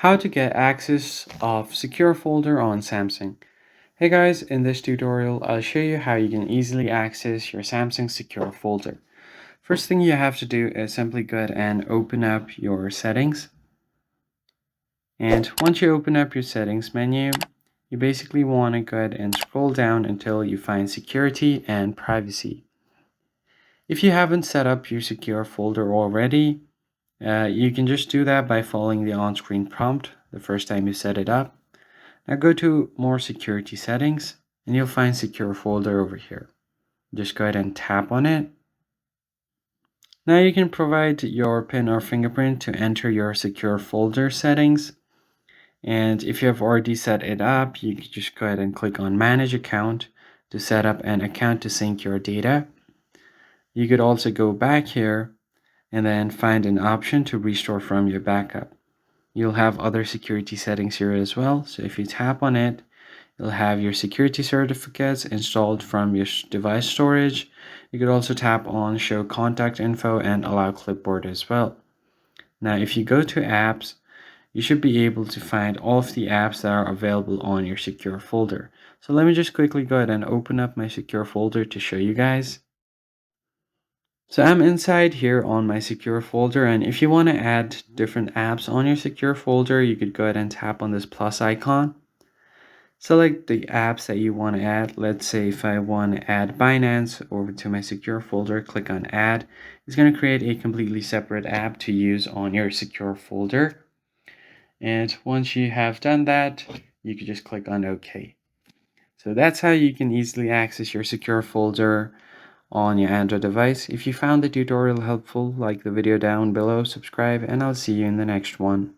How to get access of secure folder on Samsung. Hey guys, in this tutorial I'll show you how you can easily access your Samsung secure folder. First thing you have to do is simply go ahead and open up your settings. And once you open up your settings menu, you basically want to go ahead and scroll down until you find security and privacy. If you haven't set up your secure folder already, you can just do that by following the on-screen prompt the first time you set it up. Now go to more security settings and you'll find secure folder over here. Just go ahead and tap on it. Now you can provide your PIN or fingerprint to enter your secure folder settings. And if you have already set it up, you can just go ahead and click on manage account to set up an account to sync your data. You could also go back here and then find an option to restore from your backup. You'll have other security settings here as well. So if you tap on it, you'll have your security certificates installed from your device storage. You could also tap on show contact info and allow clipboard as well. Now, if you go to apps, you should be able to find all of the apps that are available on your secure folder. So let me just quickly go ahead and open up my secure folder to show you guys. So I'm inside here on my secure folder, and if you want to add different apps on your secure folder, you could go ahead and tap on this plus icon. Select the apps that you want to add. Let's say if I want to add Binance over to my secure folder, click on add. It's going to create a completely separate app to use on your secure folder. And once you have done that, you can just click on OK. So that's how you can easily access your secure folder on your Android device. If you found the tutorial helpful, like the video down below, subscribe, and I'll see you in the next one.